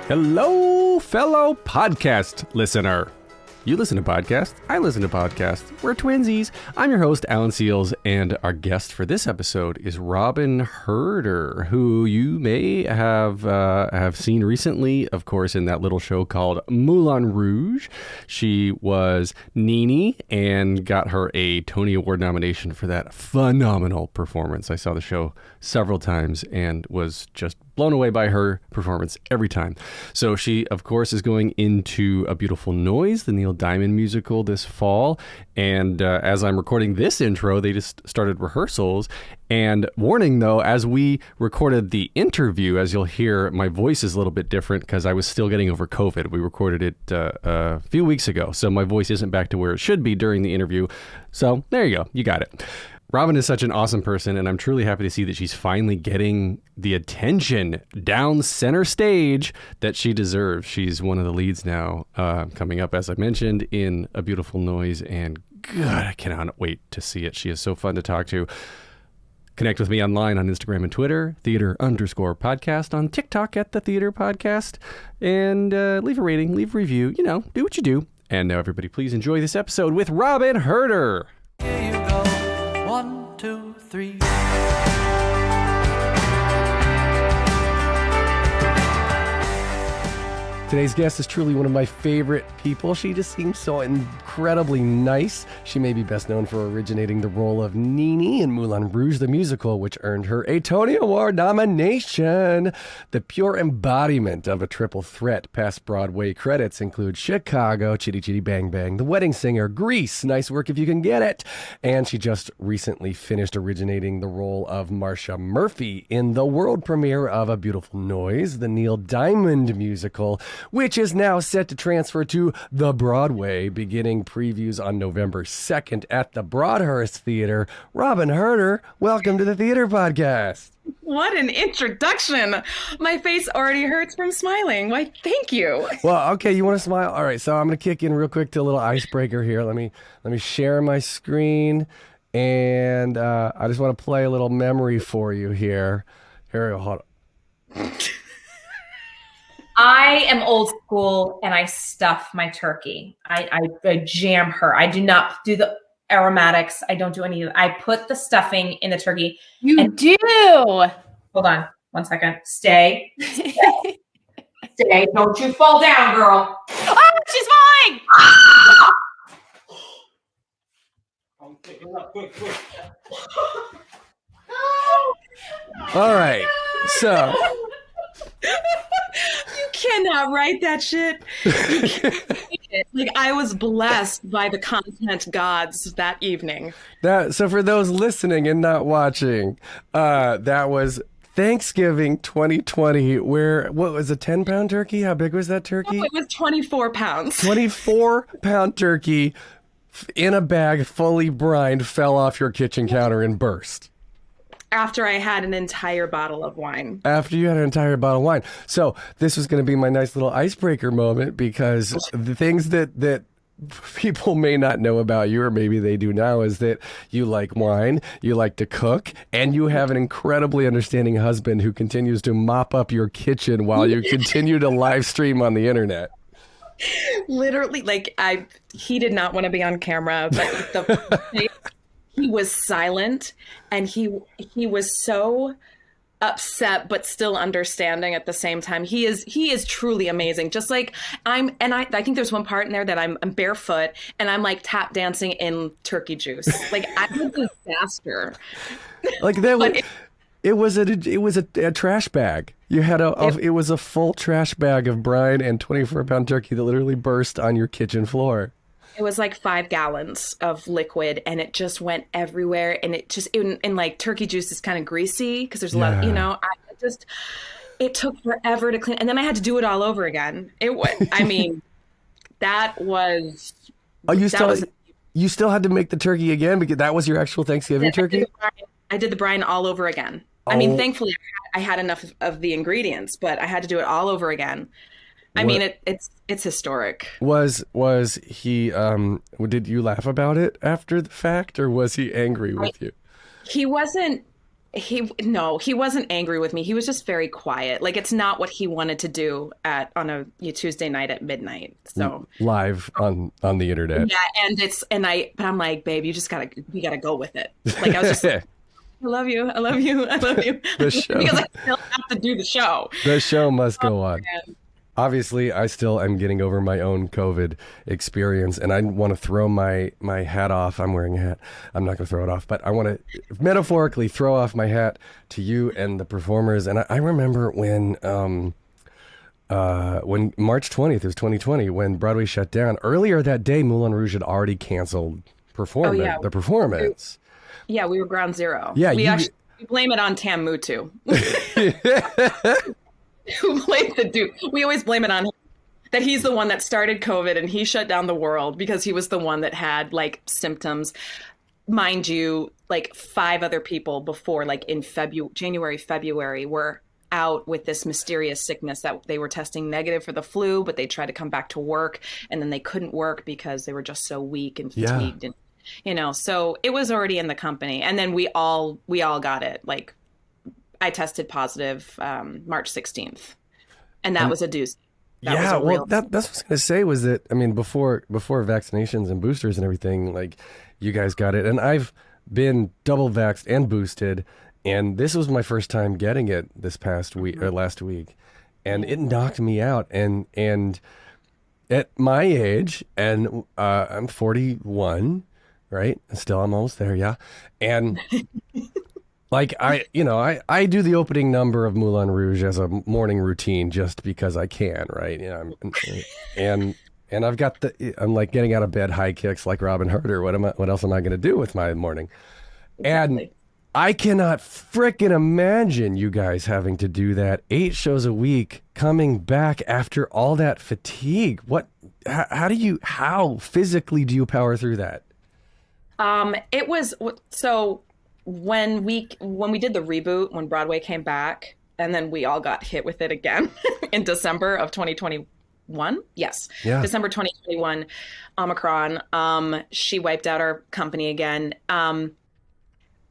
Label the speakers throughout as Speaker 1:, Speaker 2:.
Speaker 1: Hello, fellow podcast listener. You listen to podcasts. I listen to podcasts. We're twinsies. I'm your host, Alan Seals, and our guest for this episode is Robyn Hurder, who you may have seen recently, of course, in that little show called Moulin Rouge. She was Nini and got her a Tony Award nomination for that phenomenal performance. I saw the show several times and was just blown away by her performance every time. So she, of course, is going into A Beautiful Noise, the Neil Diamond musical, this fall. And as I'm recording this intro, they just started rehearsals. And warning, though, as we recorded the interview, as you'll hear, my voice is a little bit different because I was still getting over COVID. We recorded it a few weeks ago, so my voice isn't back to where it should be during the interview. So there you go. You got it. Robyn is such an awesome person, and I'm truly happy to see that she's finally getting the attention down center stage that she deserves. She's one of the leads now, coming up, as I mentioned, in A Beautiful Noise, and God, I cannot wait to see it. She is so fun to talk to. Connect with me online on Instagram and Twitter, theater_podcast, on TikTok at the Theater Podcast, and leave a rating, leave a review, do what you do. And now everybody, please enjoy this episode with Robyn Hurder.
Speaker 2: Here you go. 1, 2, 3.
Speaker 3: Today's guest is truly one of my favorite people. She just seems so incredibly nice. She may be best known for originating the role of Nini in Moulin Rouge, the musical, which earned her a Tony Award nomination. The pure embodiment of a triple threat. Past Broadway credits include Chicago, Chitty Chitty Bang Bang, The Wedding Singer, Grease, Nice Work If You Can Get It. And she just recently finished originating the role of Marcia Murphey in the world premiere of A Beautiful Noise, the Neil Diamond musical, which is now set to transfer to the Broadway, beginning previews on November 2nd at the Broadhurst Theater. Robyn Hurder, welcome to the Theater Podcast.
Speaker 4: What an introduction. My face already hurts from smiling. Why, thank you.
Speaker 3: Well, okay, you want to smile? All right, so I'm going to kick in real quick to a little icebreaker here. Let me share my screen, and I just want to play a little memory for you here. Here, hold on.
Speaker 5: I am old school and I stuff my turkey. I jam her. I do not do the aromatics. I don't do any of it. I put the stuffing in the turkey.
Speaker 6: You do.
Speaker 5: Hold on 1 second. Stay. Stay. Don't you fall down, girl.
Speaker 6: Oh, she's falling.
Speaker 5: I'm picking up quick.
Speaker 3: All right, so...
Speaker 4: You cannot write that shit. You can't write it. Like, I was blessed by the content gods that evening.
Speaker 3: So for those listening and not watching, that was Thanksgiving 2020, what was a 10-pound turkey? How big was that turkey?
Speaker 4: Oh, it was 24 pounds.
Speaker 3: 24-pound turkey in a bag, fully brined, fell off your kitchen counter and burst.
Speaker 4: After I had an entire bottle of wine.
Speaker 3: After you had an entire bottle of wine. So this was going to be my nice little icebreaker moment, because the things that people may not know about you, or maybe they do now, is that you like wine, you like to cook, and you have an incredibly understanding husband who continues to mop up your kitchen while you continue to live stream on the internet.
Speaker 4: Literally, he did not want to be on camera, but he was silent, and he was so upset but still understanding at the same time. He is truly amazing. Just like I think there's one part in there that I'm barefoot and I'm like tap dancing in turkey juice. Like, I'm a disaster.
Speaker 3: Like that. It was a trash bag. You had it was a full trash bag of brine and 24-pound turkey that literally burst on your kitchen floor.
Speaker 4: It was like 5 gallons of liquid, and it just went everywhere. And it just, and like turkey juice is kind of greasy because there's a lot of, it took forever to clean. And then I had to do it all over again. That was.
Speaker 3: Oh, you still had to make the turkey again, because that was your actual Thanksgiving turkey?
Speaker 4: I did the brine all over again. Oh. I mean, thankfully I had enough of the ingredients, but I had to do it all over again. It's historic.
Speaker 3: Was he, did you laugh about it after the fact, or was he angry with you?
Speaker 4: He wasn't he wasn't angry with me. He was just very quiet. Like, it's not what he wanted to do on a Tuesday night at midnight. So
Speaker 3: live on the internet.
Speaker 4: Yeah, but I'm like, babe, you gotta go with it. Like, I was just like, I love you. I love you. I love you.
Speaker 3: The show.
Speaker 4: Because I still have to do the show.
Speaker 3: The show must go on.
Speaker 4: Man.
Speaker 3: Obviously, I still am getting over my own COVID experience, and I want to throw my hat off. I'm wearing a hat. I'm not going to throw it off, but I want to metaphorically throw off my hat to you and the performers. And I remember when March 20th, it was 2020, when Broadway shut down. Earlier that day, Moulin Rouge had already canceled the performance.
Speaker 4: Yeah, we were ground zero.
Speaker 3: Yeah,
Speaker 4: we blame it on Tam Mutu. Who played the Duke. We always blame it on him. That he's the one that started COVID and he shut down the world because he was the one that had like symptoms. Mind you, like 5 other people before, like in January, February, were out with this mysterious sickness that they were testing negative for the flu, but they tried to come back to work and then they couldn't work because they were just so weak and fatigued. And, so it was already in the company. And then we all got it. Like, I tested positive March 16th, and that was a doozy. That's what I was going to say was that, I mean, before vaccinations and boosters and everything, like, you guys got it. And I've been double vaxxed and boosted, and this was my first time getting it this past week or last week, and it knocked me out. And at my age, and I'm 41, right? Still, I'm almost there, yeah. And like, I do the opening number of Moulin Rouge as a morning routine just because I can, right? And I've got I'm like getting out of bed high kicks like Robyn Hurder. What else am I going to do with my morning? Exactly. And I cannot frickin' imagine you guys having to do that 8 shows a week, coming back after all that fatigue. How physically do you power through that? It was so. When we did the reboot, when Broadway came back, and then we all got hit with it again in December of 2021. Yes. Yeah. December 2021, Omicron. She wiped out our company again.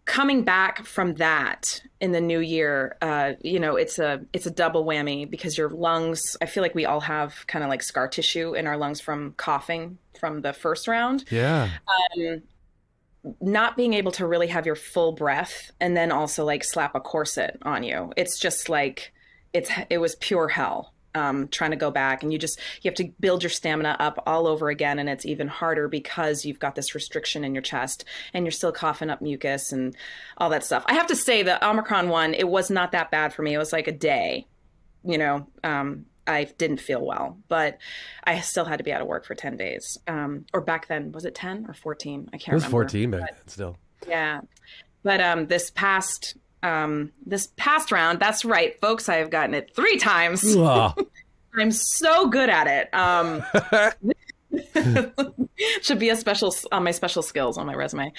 Speaker 4: Coming back from that in the new year, it's a double whammy because your lungs, I feel like we all have kind of like scar tissue in our lungs from coughing from the first round.
Speaker 3: Yeah.
Speaker 4: Not being able to really have your full breath and then also like slap a corset on you. It's just like, it was pure hell trying to go back, and you have to build your stamina up all over again. And it's even harder because you've got this restriction in your chest and you're still coughing up mucus and all that stuff. I have to say the Omicron one, it was not that bad for me. It was like a day, I didn't feel well, but I still had to be out of work for 10 days. Or back then, was it 10 or 14? I can't remember.
Speaker 3: It was 14 back then still.
Speaker 4: Yeah. But this past round, that's right, folks, I have gotten it 3 times. I'm so good at it. Should be my special skills on my resume.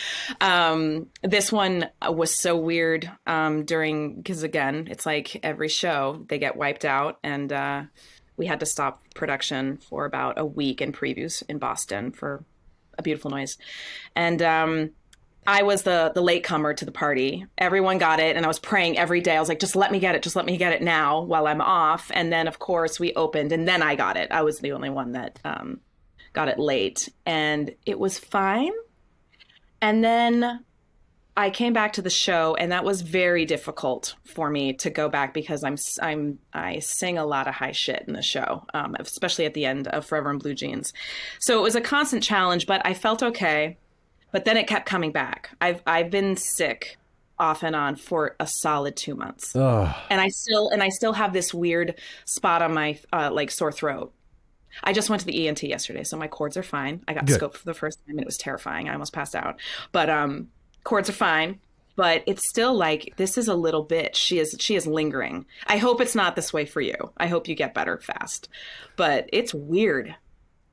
Speaker 4: This one was so weird because again, it's like every show they get wiped out, and we had to stop production for about a week in previews in Boston for A Beautiful Noise. And I was the latecomer to the party. Everyone got it, and I was praying every day. I was like, just let me get it now while I'm off. And then of course we opened, and then I got it. I was the only one that got it late, and it was fine. And then I came back to the show, and that was very difficult for me to go back because I sing a lot of high shit in the show, especially at the end of Forever in Blue Jeans. So it was a constant challenge, but I felt okay. But then it kept coming back. I've been sick off and on for a solid 2 months, and I still have this weird spot on my like sore throat. I just went to the ENT yesterday, so my cords are fine. I got scoped for the first time, and it was terrifying. I almost passed out. But cords are fine. But it's still like, this is a little bit. She is lingering. I hope it's not this way for you. I hope you get better fast. But it's weird.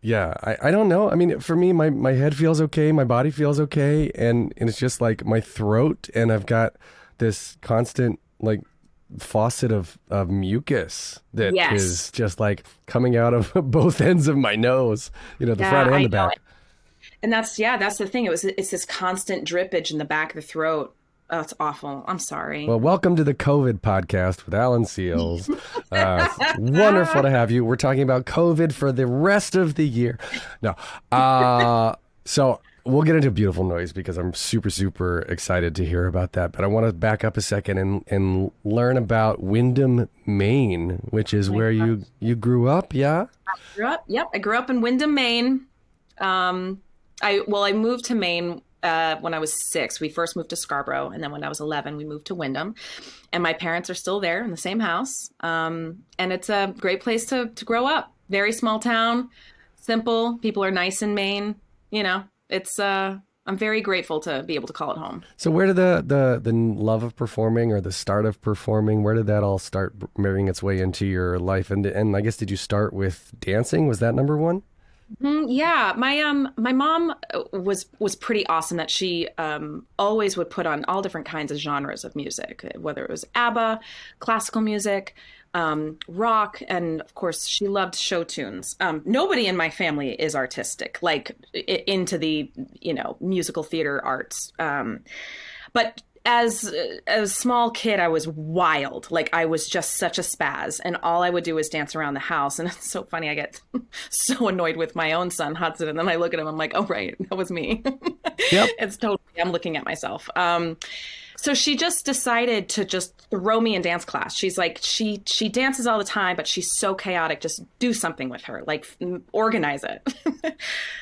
Speaker 3: Yeah, I don't know. I mean, for me, my head feels okay. My body feels okay. And it's just like my throat, and I've got this constant like faucet of mucus that is just like coming out of both ends of my nose, the front and the back.
Speaker 4: And that's the thing. It's this constant drippage in the back of the throat Oh, it's awful. I'm sorry.
Speaker 3: Well, welcome to the COVID podcast with Alan Seals. It's wonderful to have you. We're talking about COVID for the rest of the year. No. So we'll get into beautiful noise because I'm super, super excited to hear about that. But I want to back up a second and learn about Windham, Maine, which is where you grew up, yeah?
Speaker 4: I grew up in Windham, Maine. I moved to Maine when I was 6. We first moved to Scarborough, and then when I was 11, we moved to Windham. And my parents are still there in the same house. And it's a great place to grow up. Very small town, simple. People are nice in Maine. You know, it's I'm very grateful to be able to call it home.
Speaker 3: So where did the love of performing or the start of performing, where did that all start marrying its way into your life? And I guess, did you start with dancing? Was that number one?
Speaker 4: Yeah, my mom was pretty awesome. That she always would put on all different kinds of genres of music, whether it was ABBA, classical music, rock, and of course she loved show tunes. Nobody in my family is artistic, like into the musical theater arts. But as a small kid, I was wild. Like, I was just such a spaz, and all I would do was dance around the house. And it's so funny. I get so annoyed with my own son, Hudson, and then I look at him. I'm like, oh, right, that was me.
Speaker 3: Yep.
Speaker 4: It's totally, I'm looking at myself. So she just decided to just throw me in dance class. She's like, she dances all the time, but she's so chaotic. Just do something with her, like organize it.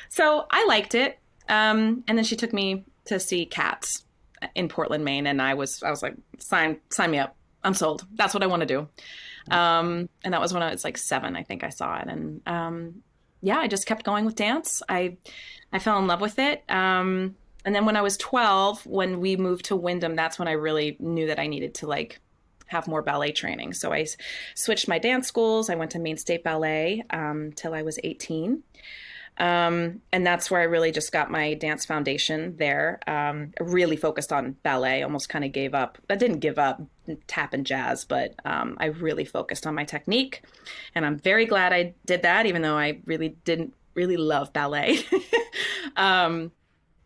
Speaker 4: So I liked it. And then she took me to see Cats in Portland, Maine. And I was like, sign me up. I'm sold. That's what I want to do. And that was when I was like 7, I think I saw it. And I just kept going with dance. I fell in love with it. And then when I was 12, when we moved to Windham, that's when I really knew that I needed to like have more ballet training. So I switched my dance schools. I went to Maine State Ballet till I was 18. And that's where I really just got my dance foundation there. Really focused on ballet, almost kind of gave up. I didn't give up tap and jazz, but I really focused on my technique. And I'm very glad I did that, even though I really didn't really love ballet.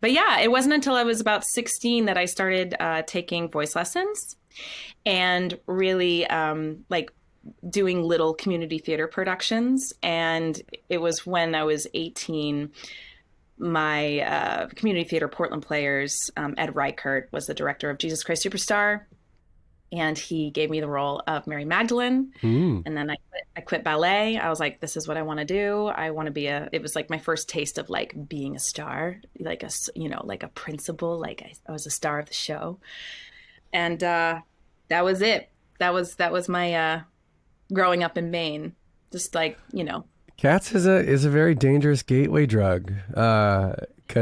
Speaker 4: But yeah, it wasn't until I was about 16 that I started taking voice lessons and really like doing little community theater productions. And it was when I was 18, my community theater Portland Players, Ed Reichert was the director of Jesus Christ Superstar. And he gave me the role of Mary Magdalene. And then I quit ballet. I was like, this is what I want to do. I want to be it was like my first taste of like being a star, like like a principal, like I was a star of the show. And that was it. That was my growing up in Maine. Just like,
Speaker 3: Cats is a very dangerous gateway drug. Cause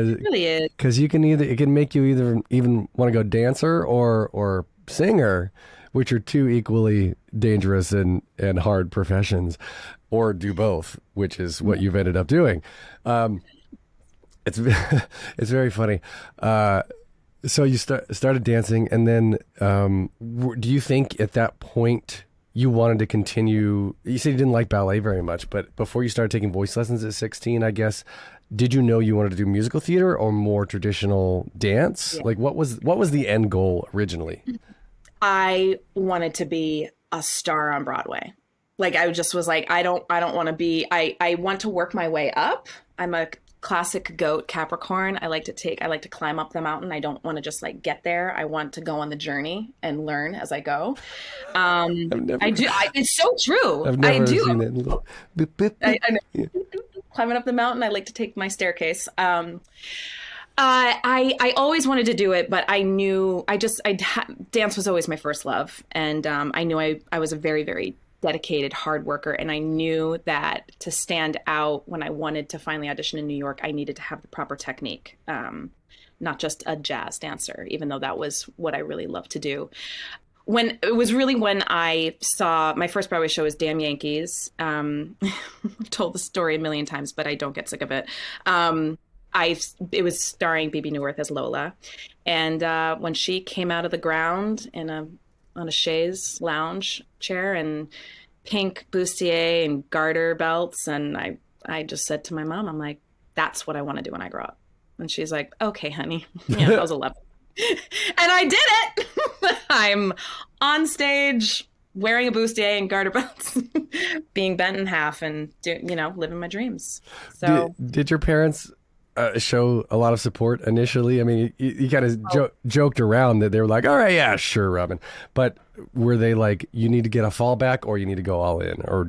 Speaker 4: it really is.
Speaker 3: Because it can make you even want to go dancer or singer, which are two equally dangerous and hard professions, or do both, which is what you've ended up doing. It's very funny. So you started dancing, and then do you think at that point you wanted to continue? You said you didn't like ballet very much, but before you started taking voice lessons at 16, I guess, did you know you wanted to do musical theater or more traditional dance? Yeah. Like, what was the end goal originally?
Speaker 4: I wanted to be a star on Broadway. Like, I just was like, I don't want to be, I want to work my way up. I'm a classic goat Capricorn. I like to climb up the mountain. I don't want to just like get there. I want to go on the journey and learn as I go. It's so true.
Speaker 3: I've never
Speaker 4: I do.
Speaker 3: seen it.
Speaker 4: I know. Yeah. Climbing up the mountain. I like to take my staircase. I always wanted to do it, but I knew dance was always my first love. And I knew I was a very, very dedicated hard worker. And I knew that to stand out when I wanted to finally audition in New York, I needed to have the proper technique, not just a jazz dancer, even though that was what I really loved to do. When I saw my first Broadway show was Damn Yankees. I've told the story a million times, but I don't get sick of it. It was starring Bebe Neuwirth as Lola. And when she came out of the ground on a chaise lounge chair and pink bustier and garter belts, and I just said to my mom, I'm like, that's what I want to do when I grow up. And she's like, okay, honey. Yeah, I was 11. And I did I'm on stage wearing a bustier and garter belts, being bent in half and, living my dreams. So
Speaker 3: Did your parents show a lot of support initially? I mean, you kind of joked around that they were like, all right, yeah, sure, Robyn. But were they like, you need to get a fallback or you need to go all in? Or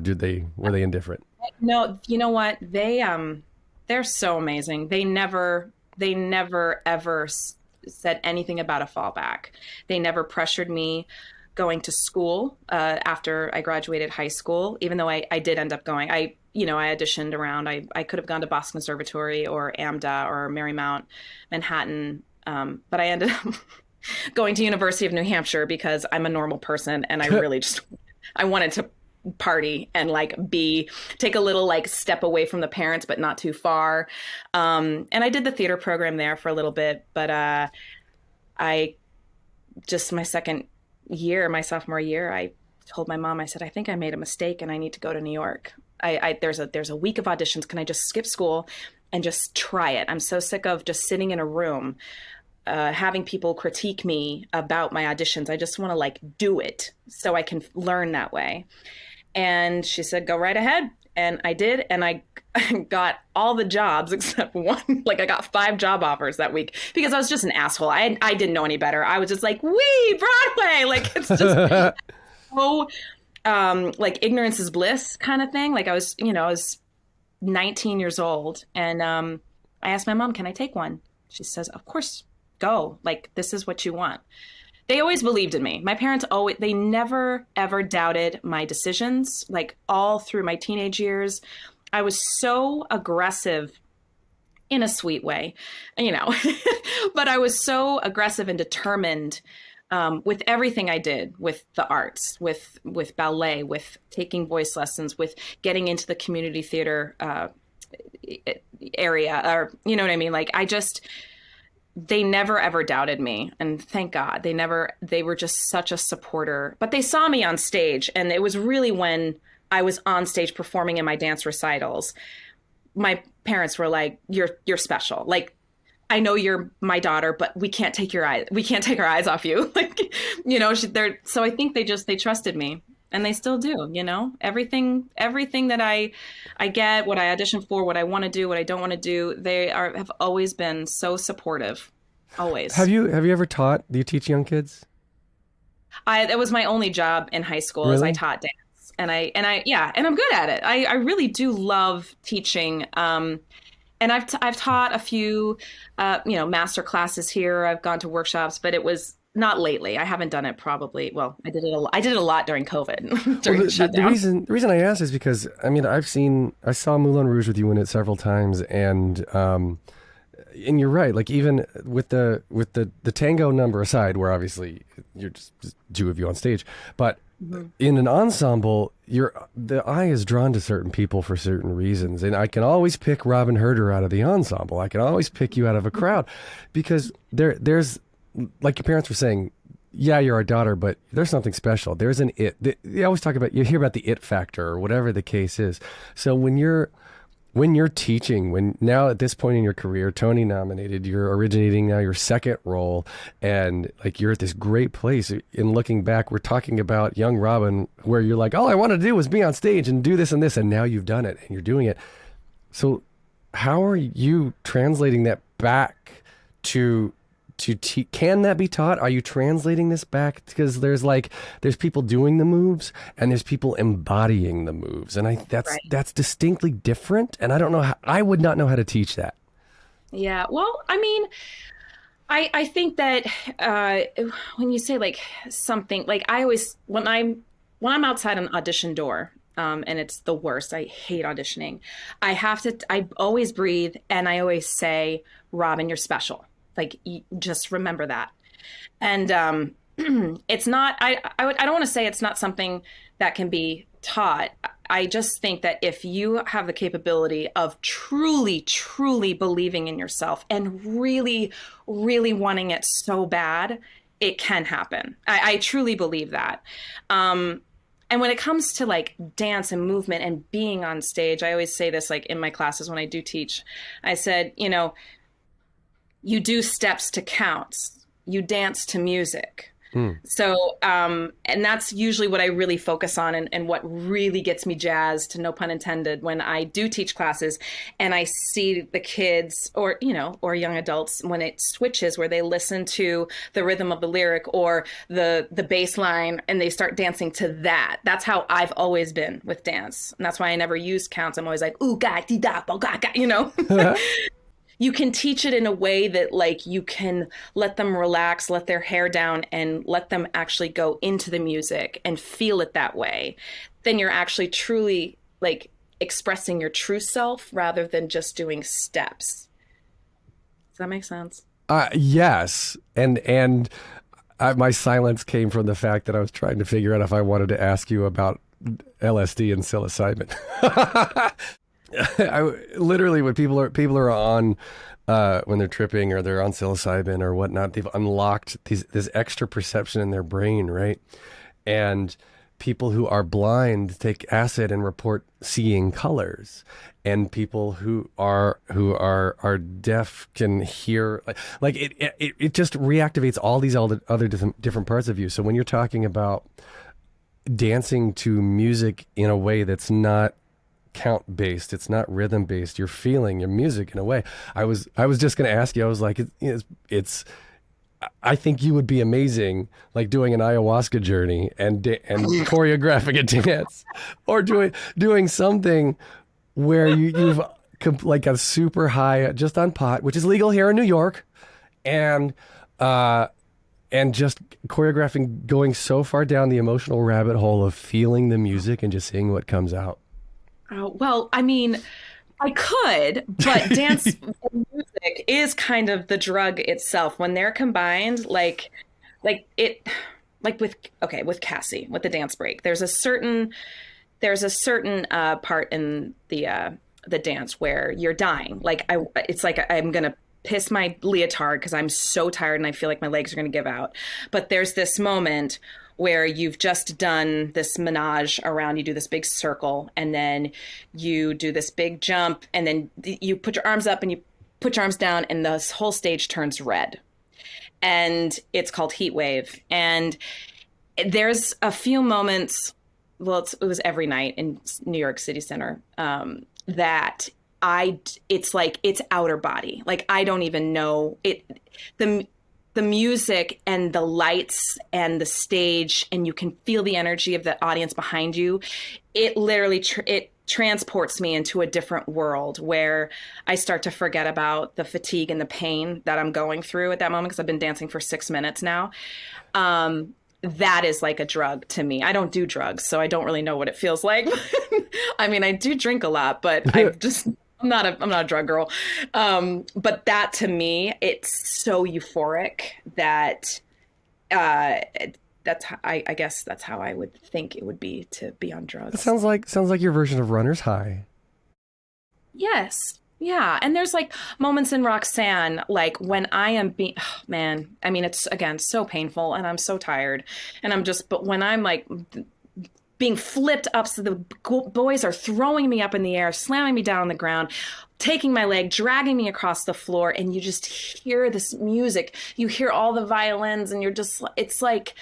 Speaker 3: were they indifferent?
Speaker 4: No, you know what? They're so amazing. They never ever said anything about a fallback. They never pressured me going to school after I graduated high school, even though I did end up going. I auditioned around. I could have gone to Boston Conservatory or AMDA or Marymount Manhattan, but I ended up going to University of New Hampshire because I'm a normal person and I really I wanted to party and take a little step away from the parents, but not too far. And I did the theater program there for a little bit, but my sophomore year, I told my mom, I said, I think I made a mistake and I need to go to New York. There's a week of auditions. Can I just skip school and just try it? I'm so sick of just sitting in a room, having people critique me about my auditions. I just want to do it so I can learn that way. And she said, go right ahead. And I did. And I got all the jobs except one. I got 5 job offers that week because I was just an asshole. I didn't know any better. I was just like, wee, Broadway. It's just so ignorance is bliss kind of thing. I was 19 years old. And I asked my mom, can I take one? She says, of course, go. This is what you want. They always believed in me. My parents they never, ever doubted my decisions. All through my teenage years, I was so aggressive in a sweet way, but I was so aggressive and determined with everything I did, with the arts, with ballet, with taking voice lessons, with getting into the community theater area, or, you know what I mean? They never ever doubted me, and thank God. They were just such a supporter. But they saw me on stage, and it was really when I was on stage performing in my dance recitals. My parents were like, "You're special. I know you're my daughter, but we can't take our eyes off you." So I think they trusted me, and they still do. Everything that I get, what I audition for, what I want to do, what I don't want to do, have always been so supportive. Always.
Speaker 3: Have you ever taught? Do you teach young kids?
Speaker 4: That was my only job in high school.
Speaker 3: Really?
Speaker 4: Is I taught dance, and I'm good at it. I really do love teaching. And I've taught a few, master classes here. I've gone to workshops, but it was not lately. I haven't done it probably. Well, I did it a lot during COVID, during the shutdown.
Speaker 3: The reason I asked is because I saw Moulin Rouge with you in it several times, and you're right. Even with the tango number aside, where obviously you're just 2 of you on stage, but in an ensemble, the eye is drawn to certain people for certain reasons, and I can always pick Robyn Hurder out of the ensemble. I can always pick you out of a crowd because there's, like your parents were saying, yeah, you're our daughter, but there's something special. There's an it. You always talk about, you hear about the it factor or whatever the case is. So when you're teaching, now at this point in your career, Tony nominated, you're originating now your second role, and you're at this great place. In looking back, we're talking about young Robyn, where you're like, all I wanted to do was be on stage and do this and this, and now you've done it and you're doing it. So how are you translating that back to can that be taught? Are you translating this back? Because there's people doing the moves and there's people embodying the moves, and that's distinctly different. And I don't know I would not know how to teach that.
Speaker 4: Yeah, well, I think that when you say something, I always, when I'm outside an audition door, and it's the worst. I hate auditioning. I always breathe, and I always say, Robyn, you're special. Just remember that. And it's not, I don't want to say it's not something that can be taught. I just think that if you have the capability of truly, truly believing in yourself and really, really wanting it so bad, it can happen. I truly believe that. And when it comes to dance and movement and being on stage, I always say this in my classes when I do teach. I said, you do steps to counts. You dance to music. So, and that's usually what I really focus on, and what really gets me jazzed, no pun intended, when I do teach classes and I see the kids or young adults, when it switches where they listen to the rhythm of the lyric or the bass line and they start dancing to that. That's how I've always been with dance. And that's why I never use counts. I'm always like, ooh, ga, di, da, bo, ga, ga, You can teach it in a way that like you can let them relax, let their hair down, and let them actually go into the music and feel it that way. Then you're actually truly like expressing your true self rather than just doing steps. Does that make sense?
Speaker 3: Yes. My silence came from the fact that I was trying to figure out if I wanted to ask you about LSD and psilocybin. Literally, when people are on, when they're tripping or they're on psilocybin or whatnot, they've unlocked this extra perception in their brain, right? And people who are blind take acid and report seeing colors, and people who are deaf can hear like it just reactivates all these other different parts of you. So when you're talking about dancing to music in a way that's not count based, it's not rhythm based, you're feeling your music in a way. I was just going to ask you, I was like, it's I think you would be amazing, like doing an ayahuasca journey and choreographing a dance, or doing something where you've like a super high just on pot, which is legal here in New York, and just choreographing, going so far down the emotional rabbit hole of feeling the music and just seeing what comes out.
Speaker 4: Oh, well, I mean, I could, but dance and music is kind of the drug itself. When they're combined, with Cassie, with the dance break, there's a certain part in the dance where you're dying. It's like I'm gonna piss my leotard because I'm so tired and I feel like my legs are gonna give out. But there's this moment where you've just done this menage around, you do this big circle, and then you do this big jump, and then you put your arms up and you put your arms down, and the whole stage turns red. And it's called Heat Wave. And there's a few moments, well, it was every night in New York City Center, that it's like, it's outer body. Like, I don't even know it. The music and the lights and the stage, and you can feel the energy of the audience behind you. It literally it transports me into a different world where I start to forget about the fatigue and the pain that I'm going through at that moment, because I've been dancing for 6 minutes now. That is like a drug to me. I don't do drugs, so I don't really know what it feels like. I mean, I do drink a lot, but I'm not a drug girl. But that, to me, it's so euphoric that I guess that's how I would think it would be to be on drugs.
Speaker 3: It sounds like your version of runner's high.
Speaker 4: Yes. Yeah. And there's like moments in Roxanne, like when I am man, I mean, it's again so painful and I'm so tired, and but when I'm like being flipped up, so the boys are throwing me up in the air, slamming me down on the ground, taking my leg, dragging me across the floor, and you just hear this music. You hear all the violins, and it's like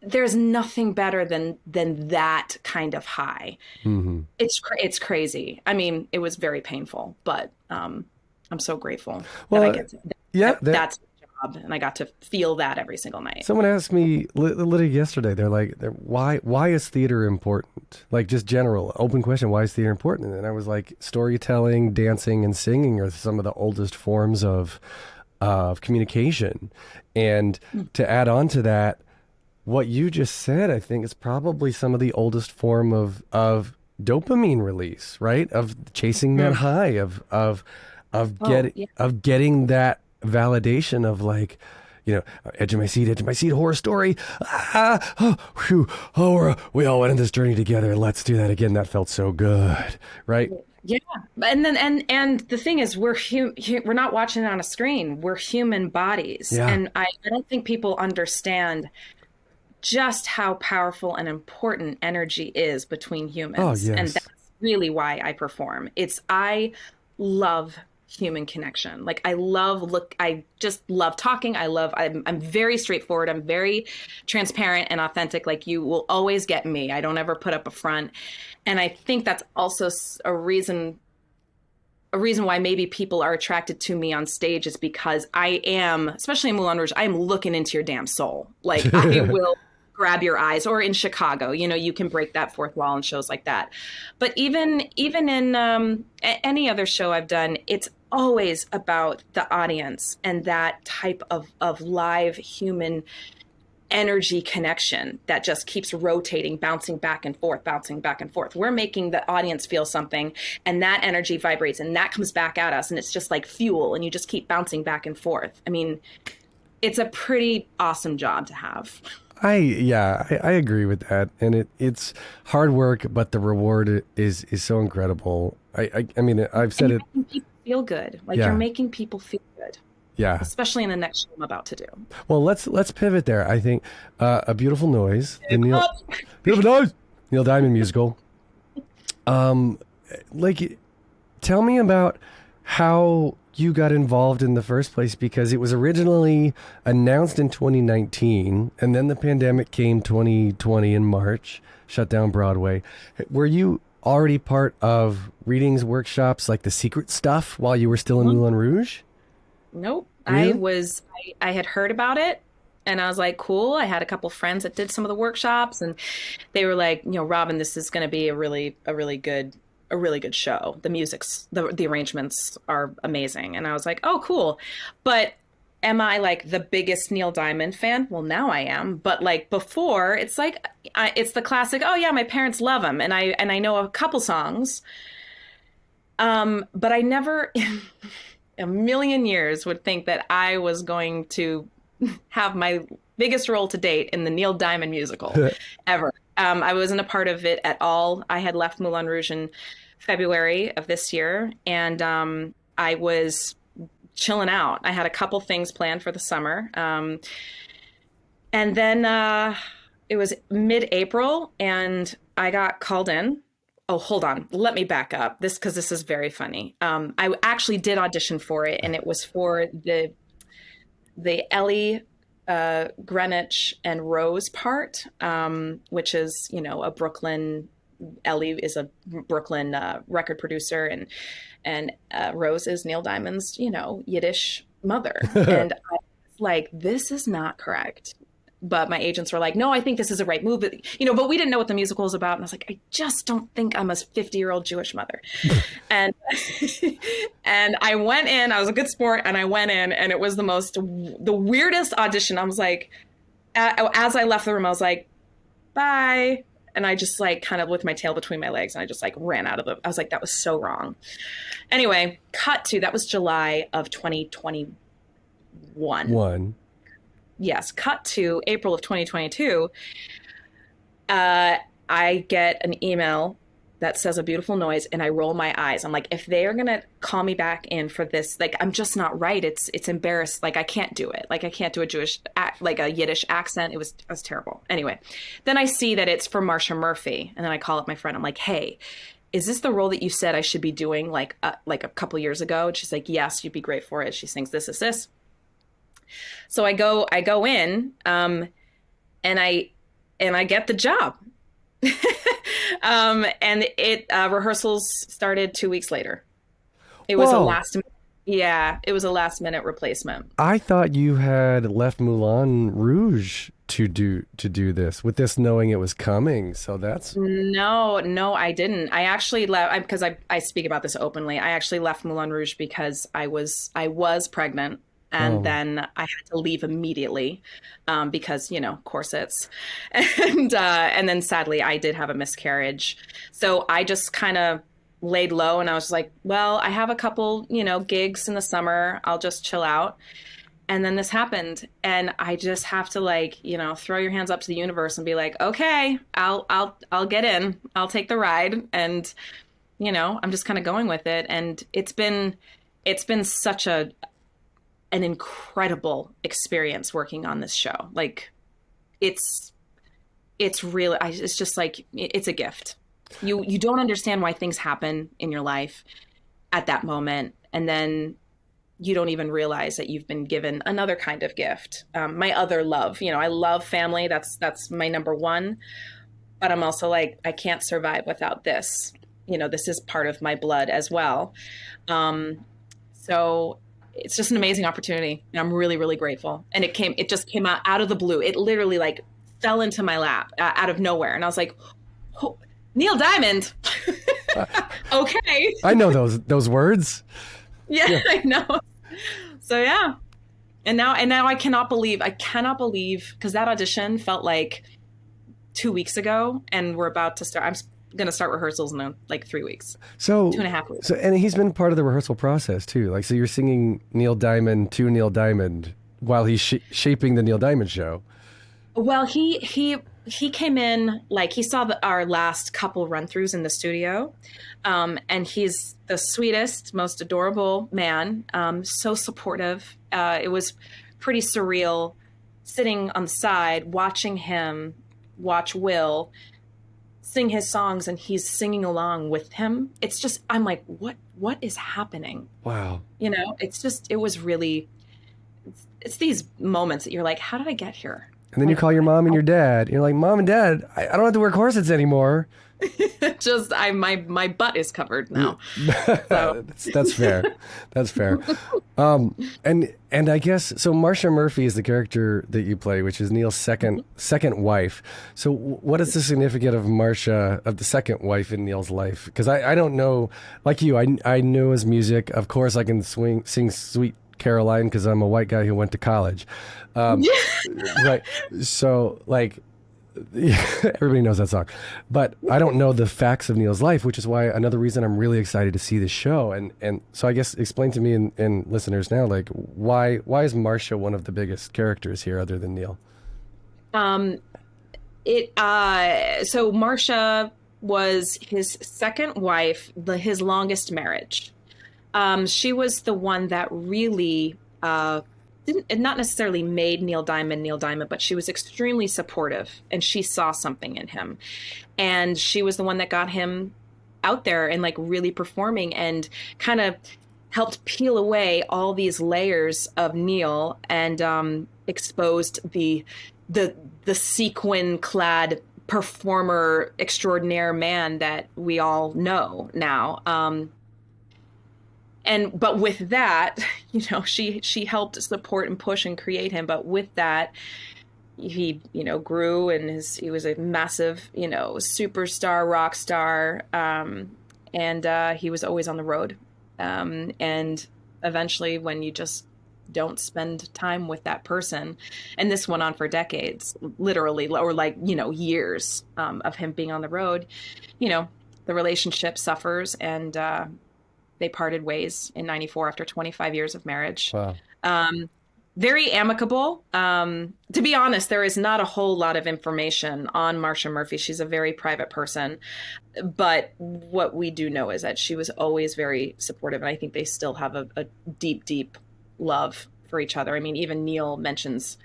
Speaker 4: there's nothing better than that kind of high. Mm-hmm. It's crazy. I mean, it was very painful, but I'm so grateful that I get that's the job, and I got to feel that every single night.
Speaker 3: Someone asked me literally yesterday, they're like, why is theater important? Like, just general open question, why is theater important? And I was like, storytelling, dancing, and singing are some of the oldest forms of communication. And to add on to that, what you just said, I think, is probably some of the oldest form of dopamine release, right? Of chasing that high, of getting that validation of, like, you know, edge of my seat, horror story. We all went on this journey together. Let's do that again. That felt so good, right?
Speaker 4: Yeah, and then and the thing is, we're not watching it on a screen. We're human bodies, and I don't think people understand just how powerful and important energy is between humans.
Speaker 3: Oh, yes.
Speaker 4: And that's really why I perform. I love human connection. Like I just love talking. I'm very straightforward. I'm very transparent and authentic. Like you will always get me. I don't ever put up a front. And I think that's also a reason why maybe people are attracted to me on stage is because I am, especially in Moulin Rouge, I am looking into your damn soul. Like I will grab your eyes, or in Chicago, you can break that fourth wall in shows like that. But even in any other show I've done, it's always about the audience and that type of live human energy connection that just keeps rotating, bouncing back and forth. We're making the audience feel something, and that energy vibrates and that comes back at us, and it's just like fuel, and you just keep bouncing back and forth. I mean, it's a pretty awesome job to have.
Speaker 3: I agree with that, and it's hard work, but the reward is so incredible. I mean, I've said it.
Speaker 4: Making people feel good, like you're making people feel good.
Speaker 3: Yeah,
Speaker 4: especially in the next show I'm about to do.
Speaker 3: Well, let's pivot there. I think A Beautiful Noise, Beautiful Noise, Neil Diamond musical. Like, tell me about how you got involved in the first place, because it was originally announced in 2019, and then the pandemic came 2020 in March, shut down Broadway. Were you already part of readings, workshops, like the secret stuff while you were still in Moulin Rouge?
Speaker 4: Nope.
Speaker 3: Really?
Speaker 4: I had heard about it, and I was like, cool. I had a couple friends that did some of the workshops, and they were like, Robyn, this is going to be a really good show. The music's, the arrangements are amazing. And I was like, oh, cool. But am I like the biggest Neil Diamond fan? Well, now I am. But like before, it's like, it's the classic, oh yeah, my parents love him. And I know a couple songs. But I never in a million years would think that I was going to have my biggest role to date in the Neil Diamond musical ever. I wasn't a part of it at all. I had left Moulin Rouge in February of this year, and I was chilling out. I had a couple things planned for the summer. And then it was mid-April, and I got called in. Oh, hold on. Let me back up because this is very funny. I actually did audition for it, and it was for the Ellie, Greenwich and Rose part, which is, a Brooklyn. Ellie is a Brooklyn record producer, and Rose is Neil Diamond's, Yiddish mother. And I was like, this is not correct. But my agents were like, no, I think this is the right move. But we didn't know what the musical was about. And I was like, I just don't think I'm a 50-year-old Jewish mother. and and I went in, I was a good sport, and I went in, and it was the weirdest audition. I was like, as I left the room, I was like, bye. And I just like kind of with my tail between my legs, and I just like ran out of I was like, that was so wrong. Anyway, that was July of 2021. Yes. Cut to April of 2022. I get an email that says A Beautiful Noise, and I roll my eyes. I'm like, if they are going to call me back in for this, like, I'm just not right. It's embarrassed. Like, I can't do it. Like, I can't do a a Yiddish accent. It was terrible. Anyway, then I see that it's for Marcia Murphey. And then I call up my friend. I'm like, hey, is this the role that you said I should be doing like a couple years ago? And she's like, yes, you'd be great for it. She sings this. So I go in, and I get the job. And it rehearsals started 2 weeks later. It was a last minute replacement. I
Speaker 3: thought you had left Moulin Rouge to do this, with this knowing it was coming. So that's
Speaker 4: no, I didn't. I actually left because I speak about this openly. I actually left Moulin Rouge because I was pregnant. And then I had to leave immediately because, corsets. And then sadly, I did have a miscarriage. So I just kind of laid low, and I was like, well, I have a couple, gigs in the summer. I'll just chill out. And then this happened. And I just have to throw your hands up to the universe and be like, okay, I'll get in. I'll take the ride. And, I'm just kind of going with it. And it's been such an incredible experience working on this show. Like it's really, it's just like, it's a gift. You don't understand why things happen in your life at that moment. And then you don't even realize that you've been given another kind of gift. My other love, I love family. That's my number one. But I'm also like, I can't survive without this. This is part of my blood as well. So it's just an amazing opportunity. And I'm really, really grateful. And it just came out of the blue. It literally like fell into my lap out of nowhere. And I was like, oh, Neil Diamond. Okay.
Speaker 3: I know those words.
Speaker 4: Yeah, I know. So yeah. And now I cannot believe, because that audition felt like 2 weeks ago, and we're about to start. I'm going to start rehearsals in like 3 weeks.
Speaker 3: So
Speaker 4: 2.5 weeks.
Speaker 3: So, and he's been part of the rehearsal process too. Like, so you're singing Neil Diamond to Neil Diamond while he's shaping the Neil Diamond show.
Speaker 4: Well, he came in, like, he saw our last couple run-throughs in the studio, and he's the sweetest, most adorable man, so supportive. It was pretty surreal sitting on the side, watching him watch Will sing his songs, and he's singing along with him. It's just, I'm like, what is happening?
Speaker 3: Wow.
Speaker 4: It was really, it's these moments that you're like, how did I get here?
Speaker 3: And then you call your mom and your dad. And you're like, Mom and Dad, I don't have to wear corsets anymore.
Speaker 4: Just my butt is covered now. So.
Speaker 3: That's fair. That's fair. And I guess so. Marcia Murphey is the character that you play, which is Neil's second wife. So what is the significance of Marsha, of the second wife in Neil's life? Because I don't know, like you, I know his music. Of course, I can sing Sweet Caroline because I'm a white guy who went to college. Right. So like, everybody knows that song, but I don't know the facts of Neil's life, which is why another reason I'm really excited to see this show. And so I guess explain to me and listeners now, like why is Marsha one of the biggest characters here other than Neil? So
Speaker 4: Marsha was his second wife, his longest marriage. She was the one that really, not necessarily made Neil Diamond, but she was extremely supportive, and she saw something in him. And she was the one that got him out there and like really performing, and kind of helped peel away all these layers of Neil, and exposed the sequin clad performer extraordinaire man that we all know now. But with that, she helped support and push and create him. But with that, he, grew, and he was a massive, superstar, rock star. And he was always on the road. And eventually, when you just don't spend time with that person, and this went on for decades, literally, or like, years of him being on the road, the relationship suffers, and they parted ways in 94 after 25 years of marriage.
Speaker 3: Wow.
Speaker 4: Very amicable. To be honest, there is not a whole lot of information on Marcia Murphey. She's a very private person. But what we do know is that she was always very supportive. And I think they still have a deep, deep love for each other. I mean, even Neil mentions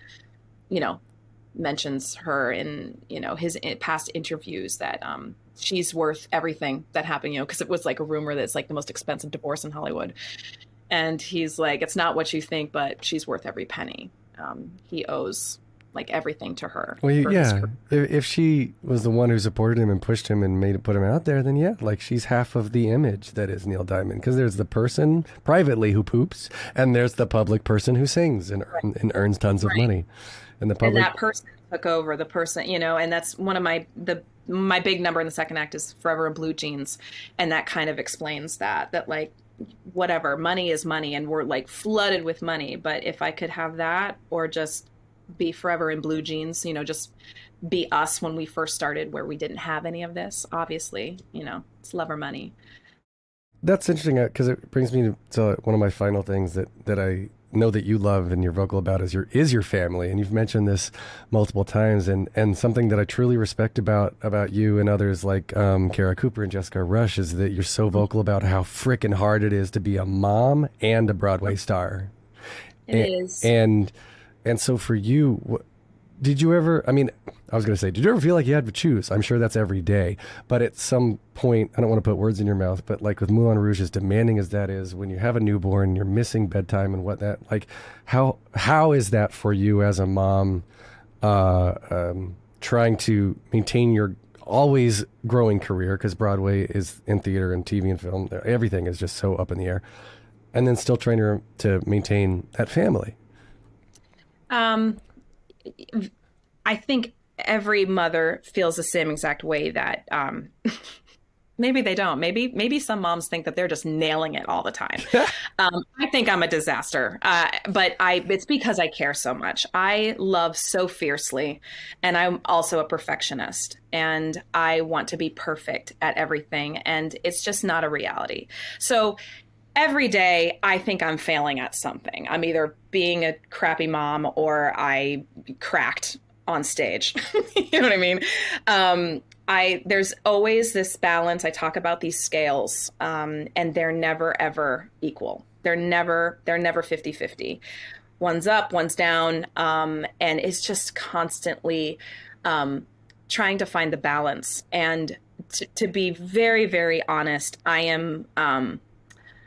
Speaker 4: her in, his past interviews that, she's worth everything that happened, because it was like a rumor that it's like the most expensive divorce in Hollywood. And he's like, it's not what you think, but she's worth every penny. He owes like everything to her.
Speaker 3: Well, yeah. If she was the one who supported him and pushed him and put him out there, then yeah, like she's half of the image that is Neil Diamond. Because there's the person privately who poops, and there's the public person who sings and earns tons of money. And the public.
Speaker 4: And that person took over the person, and that's one of my big number in the second act is Forever in Blue Jeans. And that kind of explains that like, whatever, money is money, and we're like flooded with money. But if I could have that, or just be forever in blue jeans, just be us when we first started, where we didn't have any of this, obviously, it's love or money.
Speaker 3: That's interesting, because it brings me to one of my final things that I know that you love and you're vocal about is your family. And you've mentioned this multiple times, and something that I truly respect about you and others like Kara Cooper and Jessica Rush is that you're so vocal about how frickin' hard it is to be a mom and a Broadway star.
Speaker 4: It is.
Speaker 3: And so for you, did you ever, I mean, I was going to say, did you ever feel like you had to choose? I'm sure that's every day. But at some point, I don't want to put words in your mouth, but like with Moulin Rouge, as demanding as that is, when you have a newborn, you're missing bedtime and whatnot, like how is that for you as a mom, trying to maintain your always growing career, because Broadway is in theater and TV and film, everything is just so up in the air, and then still trying to maintain that family?
Speaker 4: I think every mother feels the same exact way that maybe they don't. Maybe some moms think that they're just nailing it all the time. I think I'm a disaster, but it's because I care so much. I love so fiercely, and I'm also a perfectionist, and I want to be perfect at everything, and it's just not a reality. So every day, I think I'm failing at something. I'm either being a crappy mom or I cracked on stage. You know what I mean? There's always this balance. I talk about these scales, and they're never, ever equal. They're never 50-50. One's up, one's down. And it's just constantly trying to find the balance. And to be very, very honest, I am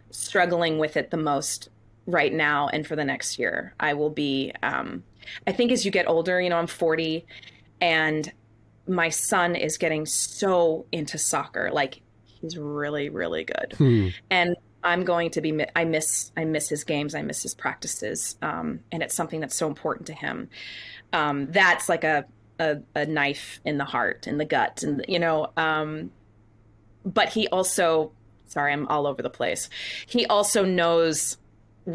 Speaker 4: struggling with it the most right now and for the next year. I will be, I think as you get older, I'm 40, and my son is getting so into soccer. Like, he's really, really good. And I'm going to be, I miss his games. I miss his practices. And it's something that's so important to him. That's like a knife in the heart, in the gut, and, but he also, sorry, I'm all over the place. He also knows,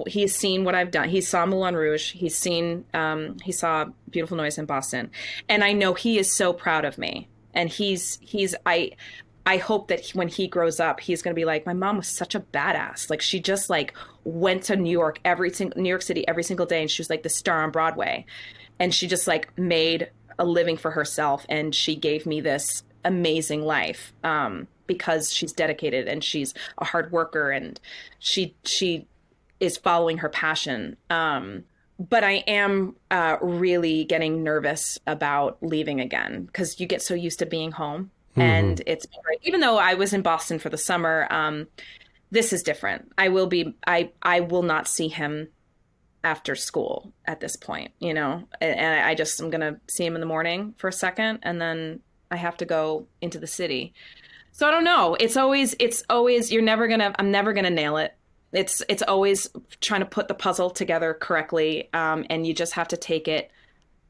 Speaker 4: he's seen what I've done. He saw Moulin Rouge. He saw Beautiful Noise in Boston. And I know he is so proud of me. And I hope that when he grows up, he's going to be like, my mom was such a badass. Like, she just like went to New York City every single day. And she was like the star on Broadway. And she just like made a living for herself. And she gave me this amazing life. Because she's dedicated and she's a hard worker, and she is following her passion. But I am really getting nervous about leaving again, because you get so used to being home. And it's great. Even though I was in Boston for the summer, this is different. I will not see him after school at this point, and I'm going to see him in the morning for a second, and then I have to go into the city. So I don't know. It's always, I'm never going to nail it. It's always trying to put the puzzle together correctly. And you just have to take it.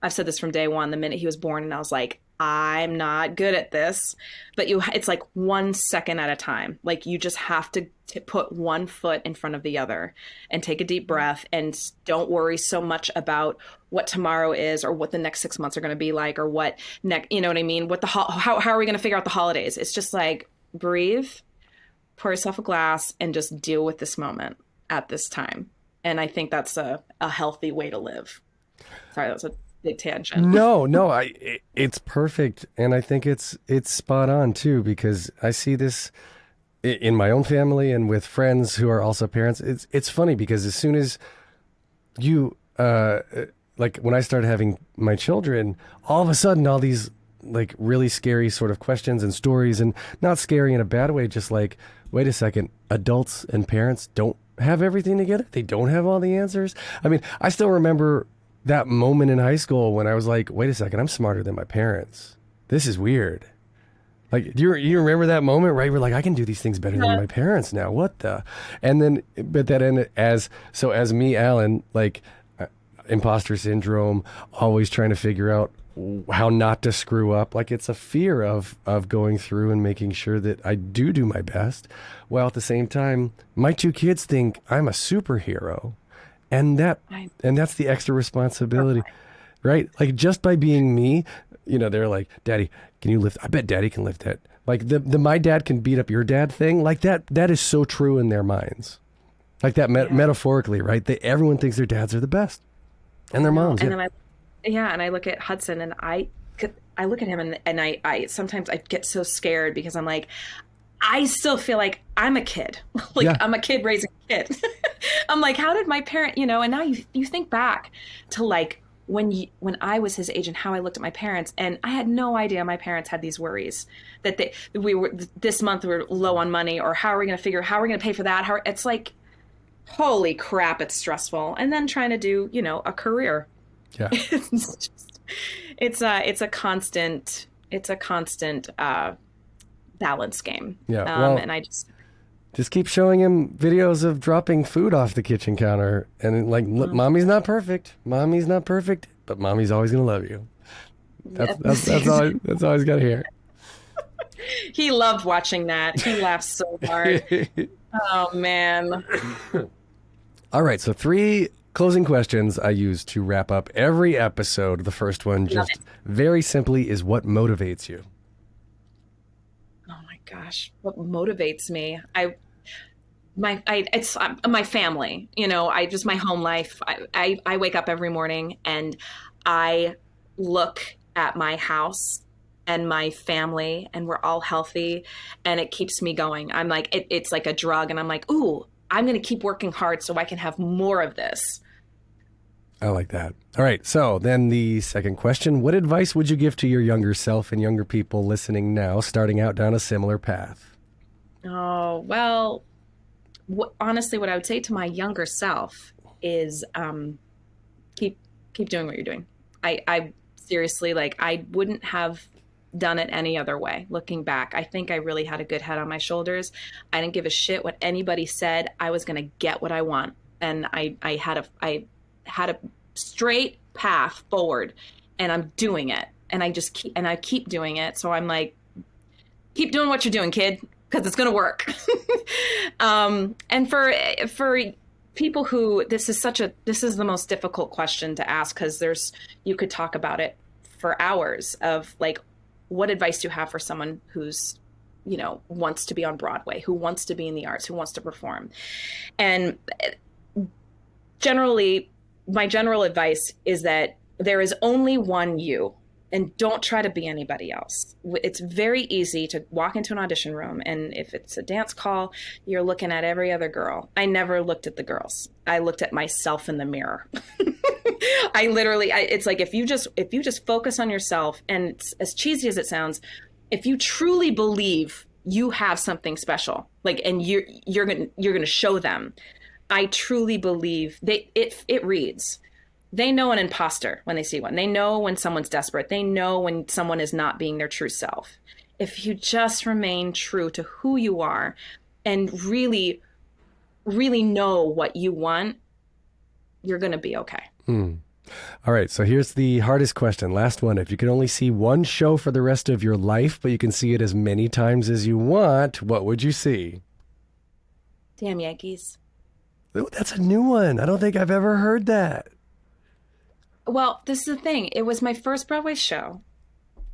Speaker 4: I've said this from day one, the minute he was born, and I was like, I'm not good at this, but it's like 1 second at a time. Like, you just have to put one foot in front of the other and take a deep breath, and don't worry so much about what tomorrow is, or what the next 6 months are going to be like, or what next, you know what I mean? How are we going to figure out the holidays? It's just like, breathe, pour yourself a glass, and just deal with this moment at this time. And I think that's a healthy way to live. Sorry, that was a big tangent.
Speaker 3: No, it's perfect. And I think it's spot on too, because I see this in my own family and with friends who are also parents. It's funny because as soon as you, like when I started having my children, all of a sudden, all these like really scary sort of questions and stories, and not scary in a bad way, just like, wait a second, adults and parents don't have everything together. They don't have all the answers. I mean, I still remember that moment in high school when I was like, wait a second, I'm smarter than my parents. This is weird. Like, do you remember that moment, right? We're like, I can do these things better than my parents now. What the? And then, but that ended as me, Alan, like imposter syndrome, always trying to figure out how not to screw up. Like, it's a fear of going through and making sure that I do my best. While at the same time, my 2 kids think I'm a superhero. And that's the extra responsibility, right? Like, just by being me, they're like, Daddy, can you lift? I bet Daddy can lift that. Like the my dad can beat up your dad thing. Like that is so true in their minds. Like that metaphorically, right? Everyone thinks their dads are the best, and their moms.
Speaker 4: And then I look at Hudson, and I look at him, and I sometimes I get so scared, because I'm like, I still feel like I'm a kid. I'm a kid raising a kid. I'm like, how did my parent, and now you think back to like when I was his age and how I looked at my parents, and I had no idea my parents had these worries that we were this month we were low on money, or how are we going to pay for that? It's like, holy crap, it's stressful. And then trying to do, a career.
Speaker 3: Yeah.
Speaker 4: it's a constant balance game.
Speaker 3: Yeah.
Speaker 4: And I
Speaker 3: just keep showing him videos of dropping food off the kitchen counter, and like, look, mommy's not perfect, but mommy's always gonna love you. That's all he's got to hear.
Speaker 4: He loved watching that. He laughed so hard. Oh man.
Speaker 3: All right, so 3 closing questions I use to wrap up every episode. The first one, just very simply, is what motivates you?
Speaker 4: Oh my gosh, what motivates me? It's my family. My home life. I wake up every morning and I look at my house and my family, and we're all healthy, and it keeps me going. I'm like, it's like a drug, and I'm like, ooh, I'm going to keep working hard so I can have more of this.
Speaker 3: I like that. All right. So then the second question, what advice would you give to your younger self and younger people listening now, starting out down a similar path?
Speaker 4: Oh, well, honestly, what I would say to my younger self is keep doing what you're doing. I seriously, I wouldn't have done it any other way. Looking back, I think I really had a good head on my shoulders. I didn't give a shit what anybody said. I was going to get what I want. And I had a straight path forward, and I'm doing it. And I keep doing it. So I'm like, keep doing what you're doing, kid, because it's going to work. And for people who, this is the most difficult question to ask, because you could talk about it for hours of what advice do you have for someone who's, wants to be on Broadway, who wants to be in the arts, who wants to perform? And generally, my general advice is that there is only one you, and don't try to be anybody else. It's very easy to walk into an audition room, and if it's a dance call, you're looking at every other girl. I never looked at the girls. I looked at myself in the mirror. It's like, if you just focus on yourself, and it's, as cheesy as it sounds, if you truly believe you have something special, and you're gonna show them. I truly believe it reads. They know an imposter when they see one. They know when someone's desperate. They know when someone is not being their true self. If you just remain true to who you are and really, really know what you want, you're going to be okay.
Speaker 3: All right, so here's the hardest question. Last one. If you could only see one show for the rest of your life, but you can see it as many times as you want, what would you see?
Speaker 4: Damn Yankees.
Speaker 3: Oh, that's a new one. I don't think I've ever heard that.
Speaker 4: Well, this is the thing. It was my first Broadway show.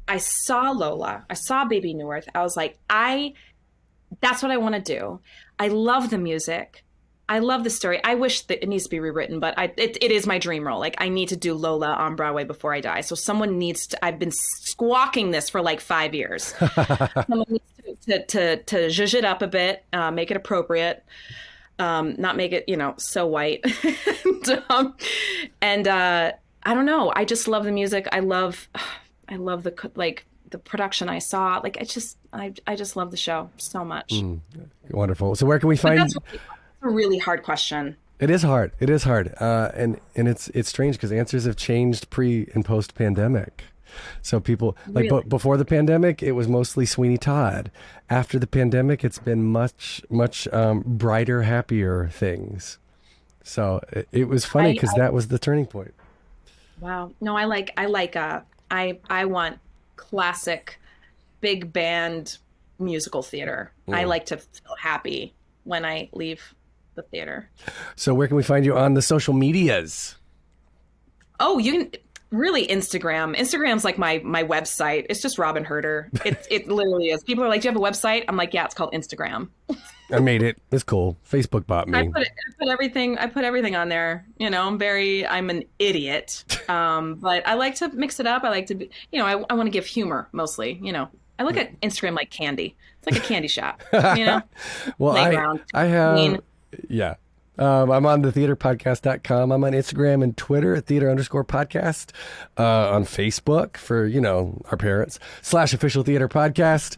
Speaker 4: I saw Lola. I saw Baby North. I was like, that's what I want to do. I love the music. I love the story. I wish that it needs to be rewritten, but it is my dream role. I need to do Lola on Broadway before I die. So someone needs to, I've been squawking this for 5 years. Someone needs to zhuzh it up a bit, make it appropriate. Not make it, so white. and I don't know. I just love the music. I love the production I saw. I just love the show so much.
Speaker 3: Wonderful. So where can we find?
Speaker 4: That's a really hard question.
Speaker 3: It is hard. And it's strange because answers have changed pre and post pandemic. So people
Speaker 4: Really?
Speaker 3: Before the pandemic, it was mostly Sweeney Todd. After the pandemic, it's been much brighter, happier things. So it was funny because that was the turning point.
Speaker 4: Wow. No, I want classic big band musical theater. I like to feel happy when I leave the theater.
Speaker 3: So where can we find you on the social medias?
Speaker 4: Oh, you can really Instagram. Instagram's like my website. It's just Robyn Hurder. It literally is. People are like, do you have a website? I'm like, yeah, it's called Instagram.
Speaker 3: I made it. It's cool. Facebook bought me.
Speaker 4: I put everything on there. I'm an idiot. But I like to mix it up. I like to be, I want to give humor mostly, I look at Instagram like candy. It's like a candy shop,
Speaker 3: Well,
Speaker 4: Playground.
Speaker 3: I have, yeah. I'm on thetheaterpodcast.com. I'm on Instagram and Twitter at theater_podcast. On Facebook for, our parents, /official theater podcast.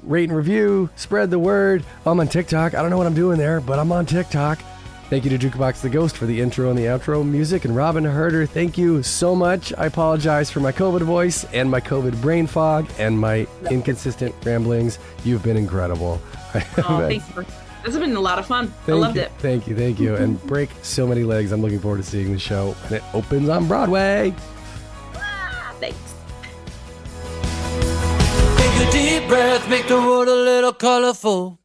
Speaker 3: Rate and review, spread the word. I'm on TikTok. I don't know what I'm doing there, but I'm on TikTok. Thank you to Jukebox the Ghost for the intro and the outro music. And Robyn Hurder, thank you so much. I apologize for my COVID voice and my COVID brain fog and my inconsistent ramblings. You've been incredible.
Speaker 4: Thanks. This has been a lot of fun. I loved it.
Speaker 3: Thank you. And break so many legs. I'm looking forward to seeing the show when it opens on Broadway.
Speaker 4: Thanks.
Speaker 2: Take a deep breath, make the world a little colorful.